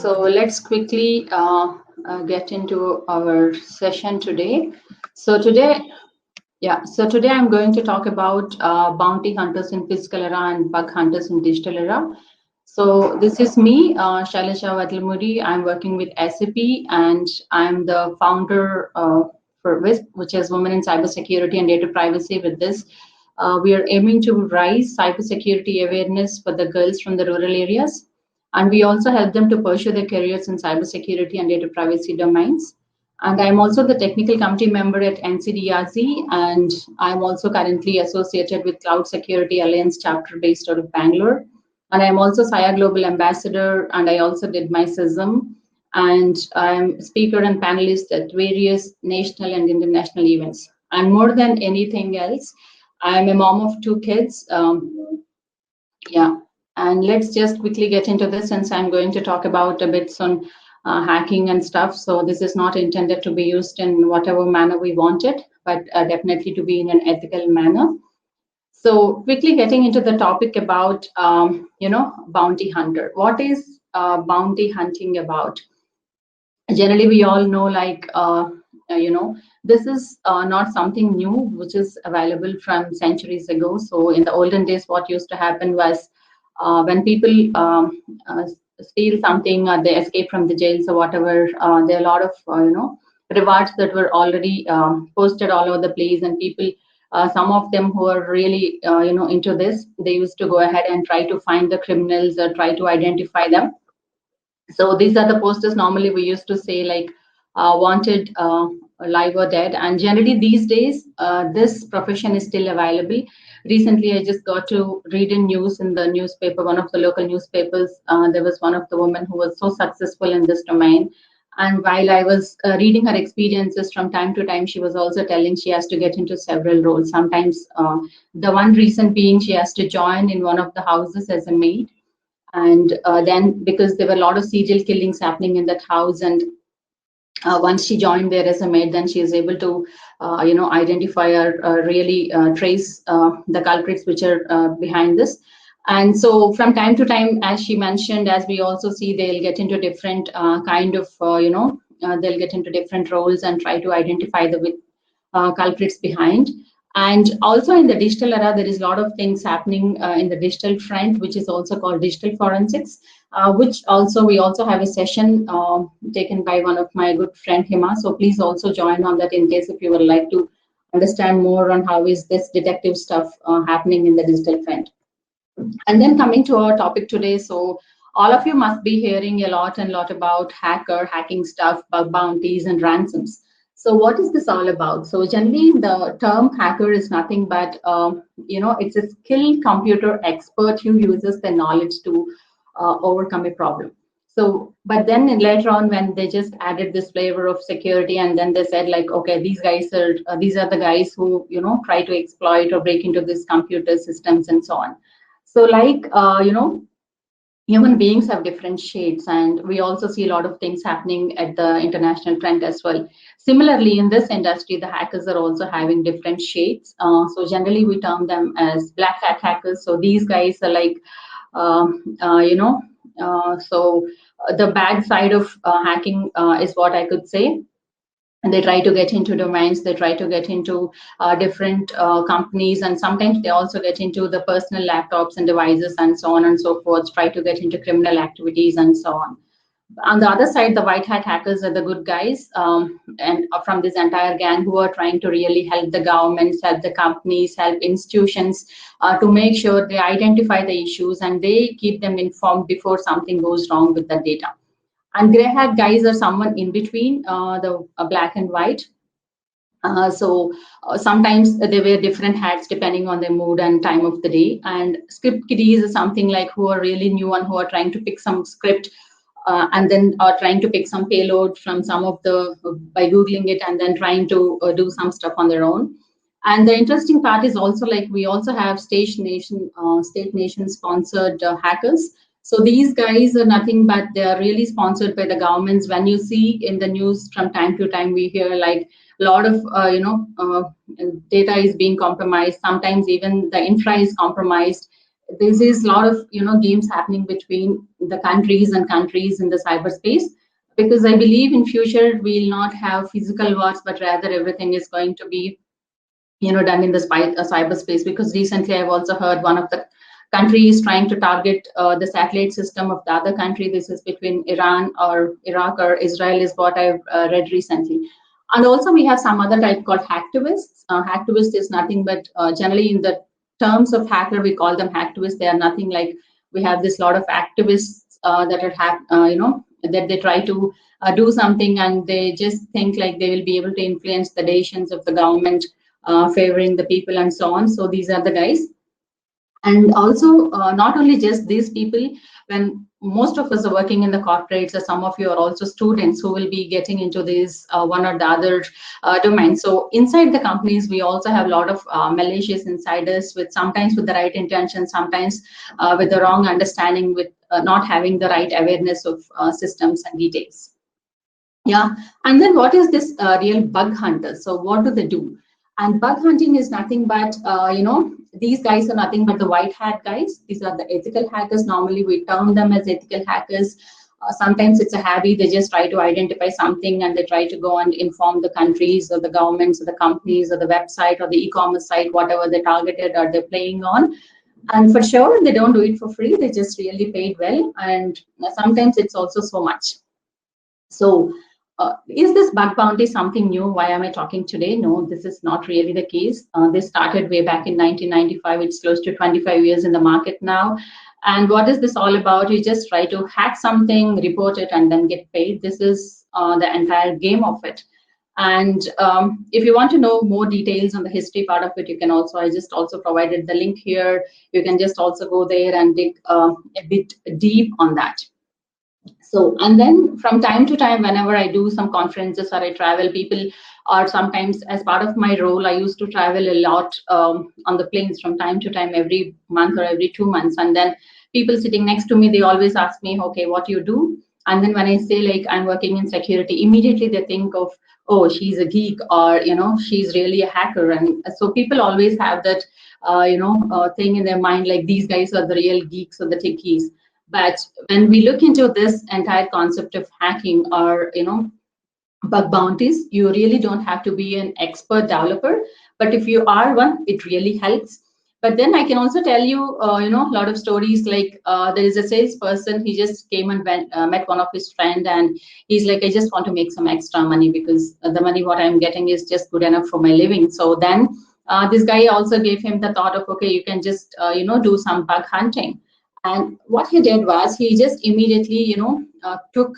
So let's quickly get into our session today. So today, today I'm going to talk about bounty hunters in physical era and bug hunters in digital era. So this is me, Shailaja Vadlamudi. I'm working with SAP and I'm the founder for WISP, which is Women in Cybersecurity and Data Privacy. With this, we are aiming to raise cybersecurity awareness for the girls from the rural areas. And we also help them to pursue their careers in cybersecurity and data privacy domains. And I'm also the technical committee member at NCDRC, and I'm also currently associated with Cloud Security Alliance chapter based out of Bangalore. And I'm also SIA Global Ambassador, and I also did my CISM. And I'm speaker and panelist at various national and international events. And more than anything else, I'm a mom of 2 kids. And let's just quickly get into this, since I'm going to talk about a bit on hacking and stuff. So this is not intended to be used in whatever manner we want it, but definitely to be in an ethical manner. So quickly getting into the topic about, bounty hunter. What is bounty hunting about? Generally, we all know, this is not something new, which is available from centuries ago. So in the olden days, what used to happen was when people steal something or they escape from the jails or whatever, there are a lot of, rewards that were already posted all over the place, and people, some of them who are really, into this, they used to go ahead and try to find the criminals or try to identify them. So these are the posters normally we used to say, like, wanted, live or dead. And generally these days, this profession is still available. Recently, I just got to read in news in the newspaper, one of the local newspapers. There was one of the women who was so successful in this domain. And while I was reading her experiences from time to time, she was also telling she has to get into several roles. Sometimes the one reason being she has to join in one of the houses as a maid. And then because there were a lot of serial killings happening in that house, and once she joined there as a maid, then she is able to, identify or really trace the culprits which are behind this. And so from time to time, as she mentioned, as we also see, they'll get into different they'll get into different roles and try to identify the culprits behind. And also in the digital era, there is a lot of things happening in the digital front, which is also called digital forensics, which also we also have a session taken by one of my good friend Hima. So please also join on that in case if you would like to understand more on how is this detective stuff happening in the digital front. And then coming to our topic today, so all of you must be hearing a lot about hacking stuff, bug bounties and ransoms. So what is this all about? So generally the term hacker is nothing but, it's a skilled computer expert who uses the knowledge to overcome a problem. So, but then later on when they just added this flavor of security, and then they said like, okay, these are the guys who, try to exploit or break into these computer systems and so on. So like, human beings have different shades, and we also see a lot of things happening at the international front as well. Similarly, in this industry, the hackers are also having different shades. So generally, we term them as black hat hackers. So these guys are like, the bad side of hacking is what I could say. And they try to get into domains, they try to get into different companies, and sometimes they also get into the personal laptops and devices and so on and so forth, try to get into criminal activities and so on. On the other side, the white hat hackers are the good guys, and from this entire gang who are trying to really help the governments, help the companies, help institutions to make sure they identify the issues and they keep them informed before something goes wrong with the data. And gray hat guys are someone in between the black and white. Sometimes they wear different hats depending on their mood and time of the day. And script kiddies is something like who are really new and who are trying to pick some script and then are trying to pick some payload from some of by Googling it and then trying to do some stuff on their own. And the interesting part is also like we also have state nation sponsored hackers. So these guys are nothing but they are really sponsored by the governments. When you see in the news from time to time, we hear like a lot of data is being compromised. Sometimes even the infra is compromised. this is a lot of games happening between the countries and countries in the cyberspace, because I believe in future we'll not have physical wars, but rather everything is going to be done in the cyberspace. Because recently I've also heard one of the countries trying to target the satellite system of the other country. This is between Iran or Iraq or Israel, is what I've read recently. And also we have some other type called hacktivists. Hacktivist is nothing but generally in the terms of hacker, we call them hacktivists. They are nothing like, we have this lot of activists that are that they try to do something, and they just think like they will be able to influence the decisions of the government, favoring the people and so on. So these are the guys. And also not only just these people, when most of us are working in the corporates, or some of you are also students who will be getting into this one or the other domain. So inside the companies, we also have a lot of malicious insiders, with sometimes with the right intention, sometimes with the wrong understanding, with not having the right awareness of systems and details. Yeah, and then what is this real bug hunter? So what do they do? And bug hunting is nothing but, these guys are nothing but the white hat guys. These are the ethical hackers. Normally we term them as ethical hackers. Sometimes it's a hobby. They just try to identify something and they try to go and inform the countries or the governments or the companies or the website or the e-commerce site, whatever they targeted or they're playing on. And for sure, they don't do it for free. They just really paid well. And sometimes it's also so much. So is this bug bounty something new? Why am I talking today? No, this is not really the case. This started way back in 1995. It's close to 25 years in the market now. And what is this all about? You just try to hack something, report it, and then get paid. This is the entire game of it. And if you want to know more details on the history part of it, you can also, I just also provided the link here. You can just also go there and dig a bit deep on that. So, and then from time to time, whenever I do some conferences or I travel, people, or sometimes as part of my role, I used to travel a lot on the planes from time to time, every month or every 2 months. And then people sitting next to me, they always ask me, okay, what do you do? And then when I say like I'm working in security, immediately they think of, oh, she's a geek, or she's really a hacker. And so people always have that thing in their mind, like these guys are the real geeks or the techies. But when we look into this entire concept of hacking or bug bounties, you really don't have to be an expert developer. But if you are one, it really helps. But then I can also tell you, a lot of stories. Like there is a salesperson. He just came and met one of his friend, and he's like, I just want to make some extra money because the money what I'm getting is just good enough for my living. So then this guy also gave him the thought of, okay, you can just do some bug hunting. And what he did was he just immediately,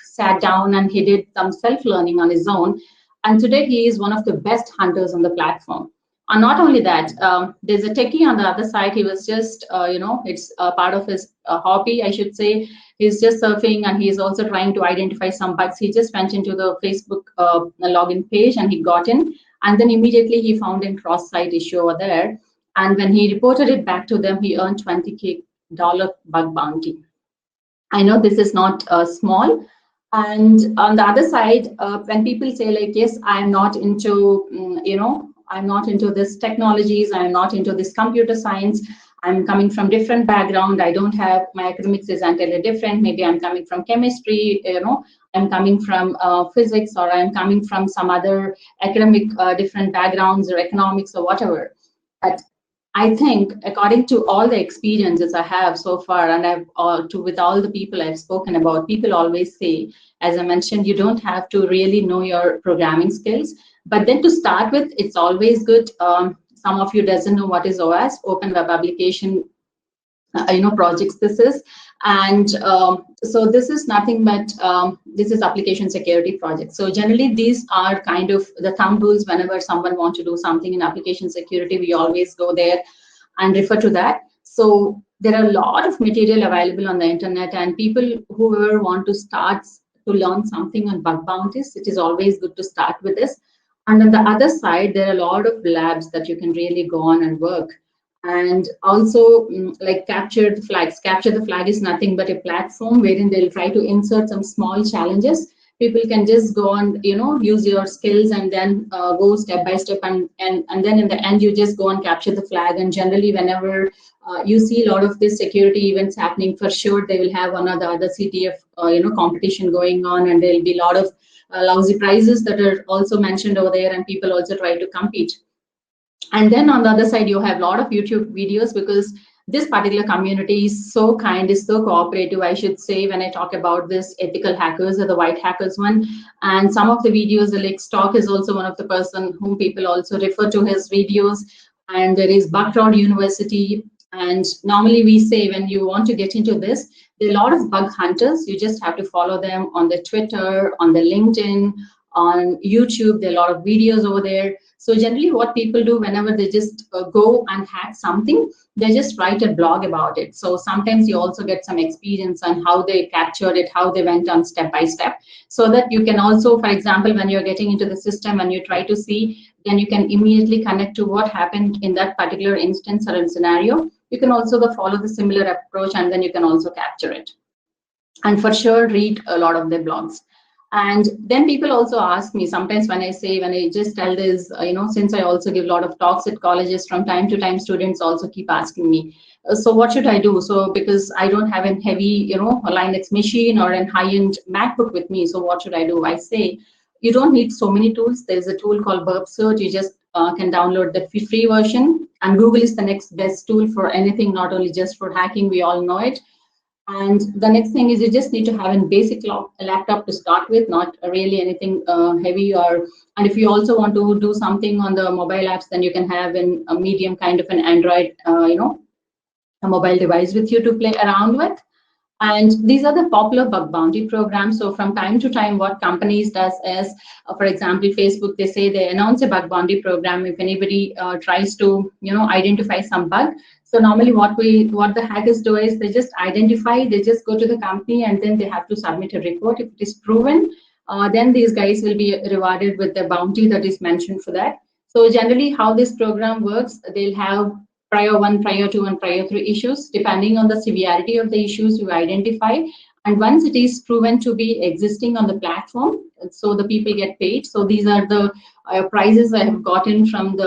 sat down and he did some self-learning on his own. And today he is one of the best hunters on the platform. And not only that, there's a techie on the other side. He was just, it's part of his hobby, I should say. He's just surfing and he's also trying to identify some bugs. He just went into the Facebook login page and he got in. And then immediately he found a cross-site issue over there. And when he reported it back to them, he earned $20K bug bounty. I know this is not small. And on the other side, when people say like, yes, I'm not into, I'm not into this technologies, I'm not into this computer science, I'm coming from different background, I don't have, my academics is entirely different, maybe I'm coming from chemistry, I'm coming from physics, or I'm coming from some other academic different backgrounds or economics or whatever. But I think, according to all the experiences I have so far, and with all the people I've spoken about, people always say, as I mentioned, you don't have to really know your programming skills. But then to start with, it's always good. Some of you doesn't know what is OWASP, Open Web Application, projects this is. And so this is nothing but, this is application security project. So generally these are kind of the thumb rules. Whenever someone wants to do something in application security, we always go there and refer to that. So there are a lot of material available on the internet, and people who want to start to learn something on bug bounties, it is always good to start with this. And on the other side, there are a lot of labs that you can really go on and work. And also like Capture the Flags. Capture the Flag is nothing but a platform wherein they'll try to insert some small challenges people can just go and use your skills and then go step by step, and then in the end you just go and capture the flag. And generally whenever you see a lot of these security events happening, for sure they will have one or the other CTF competition going on, and there will be a lot of lousy prizes that are also mentioned over there, and people also try to compete. And then on the other side, you have a lot of YouTube videos, because this particular community is so kind, is so cooperative, I should say, when I talk about this ethical hackers or the white hackers one. And some of the videos, like Stock is also one of the person whom people also refer to his videos. And there is Buckroud University. And normally we say when you want to get into this, there are a lot of bug hunters. You just have to follow them on the Twitter, on the LinkedIn, on YouTube. There are a lot of videos over there. So generally what people do whenever they just go and hack something, they just write a blog about it. So sometimes you also get some experience on how they captured it, how they went on step by step, so that you can also, for example, when you're getting into the system and you try to see, then you can immediately connect to what happened in that particular instance or in scenario. You can also follow the similar approach, and then you can also capture it. And for sure, read a lot of their blogs. And then people also ask me sometimes when I just tell this, since I also give a lot of talks at colleges, from time to time, students also keep asking me, so what should I do? So because I don't have a heavy, a Linux machine or a high-end MacBook with me, so what should I do? I say, you don't need so many tools. There's a tool called Burp Search. You just can download the free version. And Google is the next best tool for anything, not only just for hacking. We all know it. And the next thing is you just need to have a basic laptop to start with, not really anything heavy. And if you also want to do something on the mobile apps, then you can have a medium kind of an Android, a mobile device with you to play around with. And these are the popular bug bounty programs. So from time to time, what companies does is, for example, Facebook, they say they announce a bug bounty program if anybody tries to, identify some bug. So normally what the hackers do is they just identify, they just go to the company, and then they have to submit a report. If it is proven, then these guys will be rewarded with the bounty that is mentioned for that. So generally how this program works, they'll have prior 1, prior 2, and prior 3 issues, depending on the severity of the issues you identify. And once it is proven to be existing on the platform, so the people get paid. So these are the prizes I have gotten from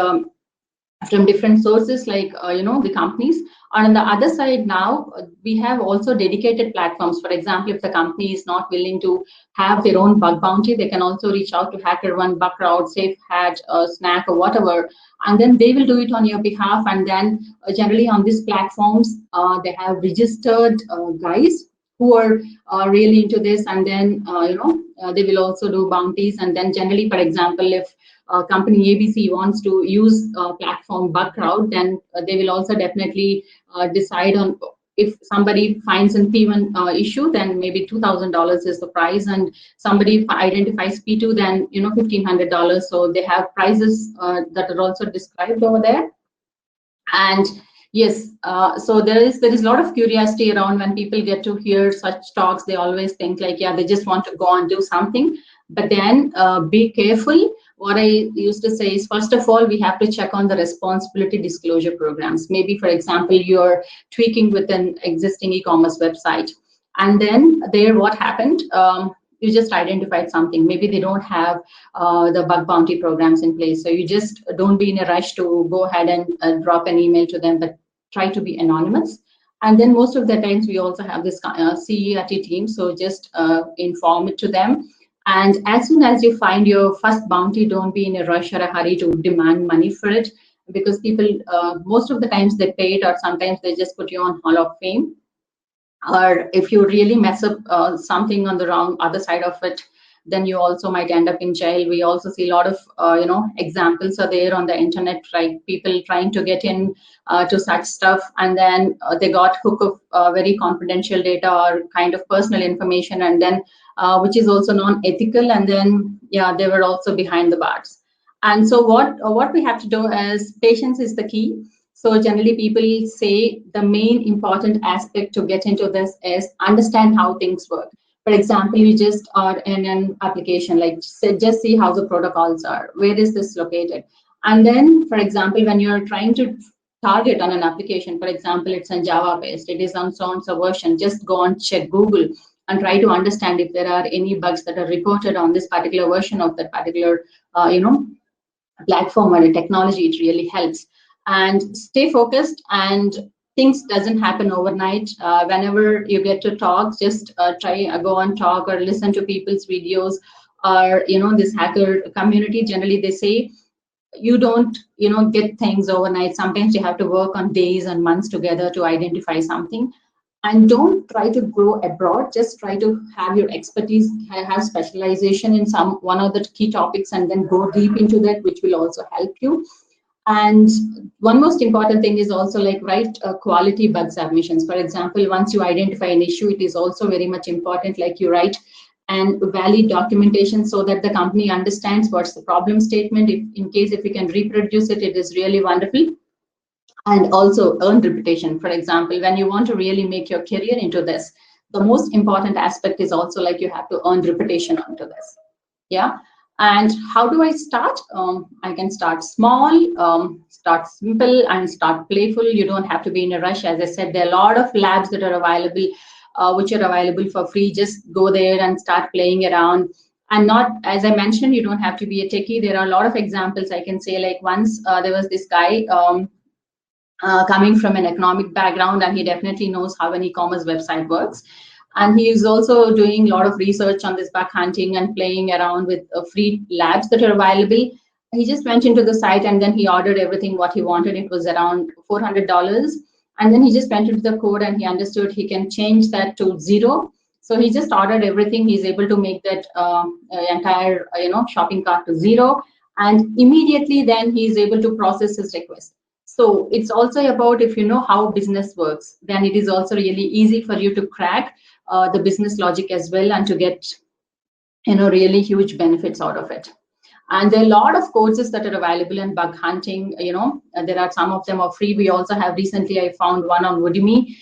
different sources, like the companies. And on the other side now, we have also dedicated platforms. For example, if the company is not willing to have their own bug bounty, they can also reach out to HackerOne, Buckroud, SafeHat, Snack, or whatever, and then they will do it on your behalf. And then generally on these platforms, they have registered guys who are really into this, and then they will also do bounties. And then generally, for example, if company ABC wants to use platform Buckroud, then they will also definitely decide on, if somebody finds a P1 issue, then maybe $2,000 is the prize, and somebody identifies P2, then $1,500. So they have prizes that are also described over there. And yes, so there is a lot of curiosity around when people get to hear such talks. They always think like, yeah, they just want to go and do something. But then be careful. What I used to say is, first of all, we have to check on the responsibility disclosure programs. Maybe, for example, you're tweaking with an existing e-commerce website, and then there, what happened? You just identified something. Maybe they don't have the bug bounty programs in place. So you just don't be in a rush to go ahead and drop an email to them, but try to be anonymous. And then most of the times we also have this CERT team. So just inform it to them. And as soon as you find your first bounty, don't be in a rush or a hurry to demand money for it, because people, most of the times they pay it, or sometimes they just put you on Hall of Fame. Or if you really mess up something on the wrong other side of it, then you also might end up in jail. We also see a lot of examples are there on the internet, like people trying to get in to such stuff, and then they got hook of very confidential data or kind of personal information, and then which is also non-ethical, and then yeah, they were also behind the bars. And so what we have to do is, patience is the key. So generally people say the main important aspect to get into this is understand how things work. For example, you just are in an application, like just see how the protocols are. Where is this located? And then, for example, when you're trying to target on an application, for example, it's on Java based, it is on so and so version, just go and check Google and try to understand if there are any bugs that are reported on this particular version of that particular, you know, platform or a technology. It really helps. And stay focused, and things doesn't happen overnight. Whenever you get to talk, just try go on talk or listen to people's videos, or you know, this hacker community, generally they say you don't, you know, get things overnight. Sometimes you have to work on days and months together to identify something. And don't try to grow abroad, just try to have your expertise, have specialization in some one of the key topics, and then go deep into that, which will also help you. And one most important thing is also like write quality bug submissions. For example, once you identify an issue, it is also very much important, like you write and valid documentation so that the company understands what's the problem statement. If in case if you can reproduce it, it is really wonderful. And also earn reputation. For example, when you want to really make your career into this, the most important aspect is also like you have to earn reputation onto this. Yeah. And how do I start? I can start small, start simple, and start playful. You don't have to be in a rush. As I said, there are a lot of labs that are available, which are available for free. Just go there and start playing around. And not, as I mentioned, you don't have to be a techie. There are a lot of examples I can say. Like once there was this guy coming from an economic background, and he definitely knows how an e-commerce website works. And he is also doing a lot of research on this bug hunting and playing around with free labs that are available. He just went into the site and then he ordered everything what he wanted. It was around $400. And then he just went into the code and he understood he can change that to 0. So he just ordered everything. He's able to make that entire shopping cart to 0. And immediately then he's able to process his request. So it's also about, if you know how business works, then it is also really easy for you to crack the business logic as well, and to get, you know, really huge benefits out of it. And there are a lot of courses that are available in bug hunting. You know, there are some of them are free. We also have recently, I found one on Udemy,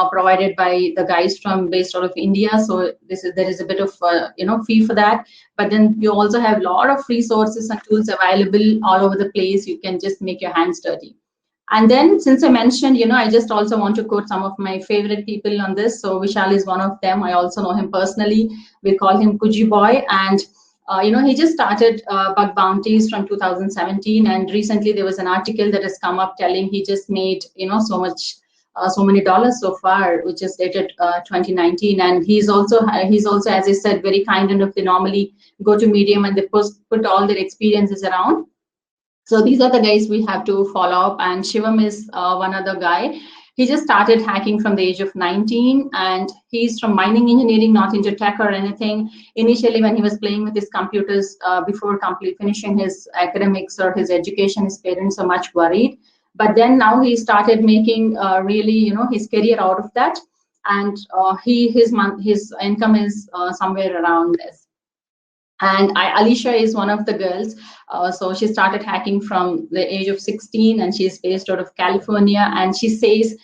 provided by the guys from based out of India. So there is a bit of fee for that. But then you also have a lot of resources and tools available all over the place. You can just make your hands dirty. And then, since I mentioned, you know, I just also want to quote some of my favorite people on this. So Vishal is one of them. I also know him personally. We call him Kuji Boy. And, he just started bug bounties from 2017. And recently there was an article that has come up telling he just made, so many dollars so far, which is dated 2019. And he's also, as I said, very kind enough. They normally go to Medium and they put all their experiences around. So these are the guys we have to follow up. And Shivam is one other guy. He just started hacking from the age of 19, and he's from mining engineering, not into tech or anything. Initially, when he was playing with his computers before finishing his academics or his education, his parents are much worried. But then now he started making really, his career out of that. And his income is somewhere around this. And Alicia is one of the girls. So she started hacking from the age of 16, and she's based out of California. And she says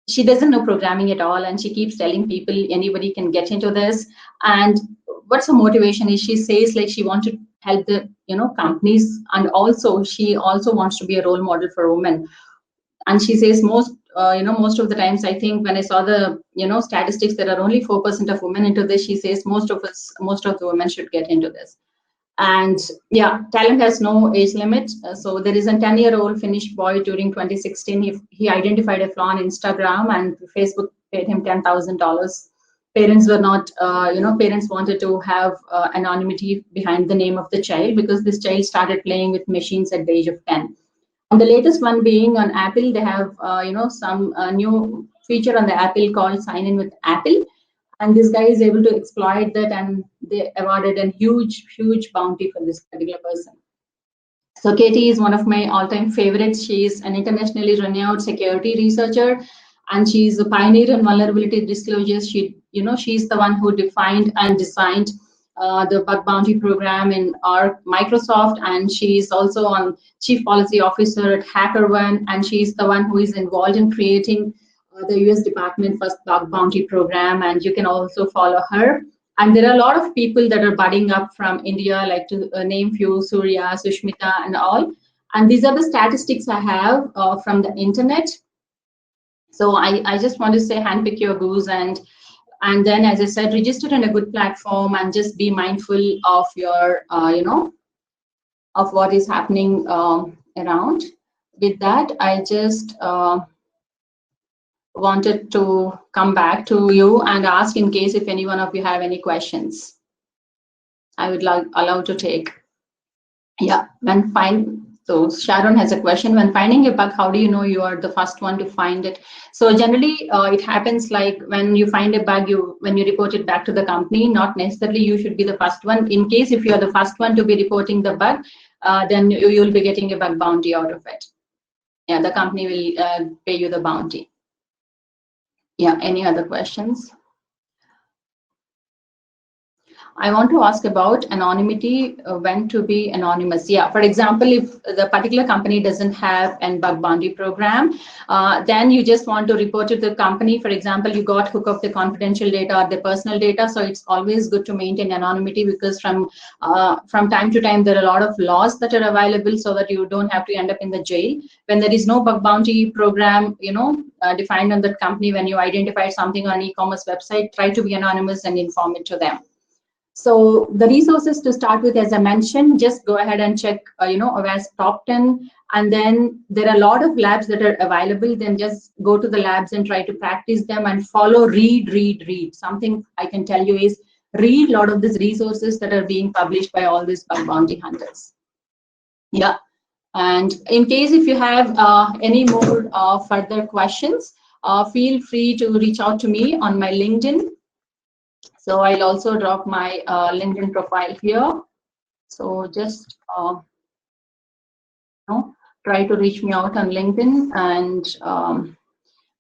she doesn't know programming at all, and she keeps telling people anybody can get into this. And what's her motivation is, she says like she wants to help the companies, and also she also wants to be a role model for women. And she says most of the times, I think when I saw the statistics, there are only 4% of women into this. She says most of the women should get into this. And yeah, talent has no age limit. So there is a 10-year-old Finnish boy during 2016. He identified a flaw on Instagram, and Facebook paid him $10,000. Parents were not, parents wanted to have anonymity behind the name of the child, because this child started playing with machines at the age of 10. And the latest one being on Apple, they have some new feature on the Apple called Sign In with Apple. And this guy is able to exploit that, and they awarded a huge, huge bounty for this particular person. So Katie is one of my all-time favorites. She is an internationally renowned security researcher, and she's a pioneer in vulnerability disclosures. She's the one who defined and designed the bug bounty program in our Microsoft, and she's also on chief policy officer at HackerOne, and she's the one who is involved in creating the US Department first bug bounty program. And you can also follow her. And there are a lot of people that are budding up from India, like to name few, Surya, Sushmita, and all. And these are the statistics I have from the internet. So I just want to say, handpick your goose and And then, as I said, register in a good platform and just be mindful of your, of what is happening around. With that, I just wanted to come back to you and ask in case if any one of you have any questions. I would like allow to take. Yeah, so Sharon has a question. When finding a bug, how do you know you are the first one to find it? So generally, it happens like when you find a bug, when you report it back to the company, not necessarily you should be the first one. In case if you are the first one to be reporting the bug, then you'll be getting a bug bounty out of it. Yeah, the company will pay you the bounty. Yeah, any other questions? I want to ask about anonymity, when to be anonymous. Yeah, for example, if the particular company doesn't have a bug bounty program, then you just want to report it to the company. For example, you got hook of the confidential data or the personal data. So it's always good to maintain anonymity, because from time to time, there are a lot of laws that are available so that you don't have to end up in the jail. When there is no bug bounty program, defined on that company, when you identify something on an e-commerce website, try to be anonymous and inform it to them. So the resources to start with, as I mentioned, just go ahead and check, Aware top 10. And then there are a lot of labs that are available. Then just go to the labs and try to practice them and follow, read. Something I can tell you is read a lot of these resources that are being published by all these bug bounty hunters. Yeah. And in case if you have any more further questions, feel free to reach out to me on my LinkedIn. So I'll also drop my LinkedIn profile here. So just try to reach me out on LinkedIn, and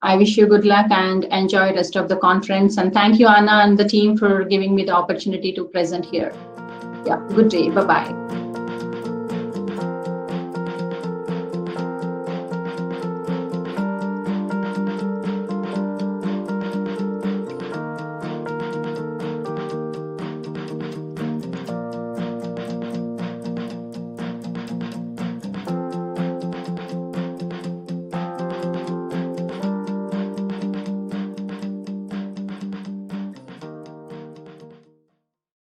I wish you good luck and enjoy the rest of the conference. And thank you, Anna and the team, for giving me the opportunity to present here. Yeah, good day. Bye-bye.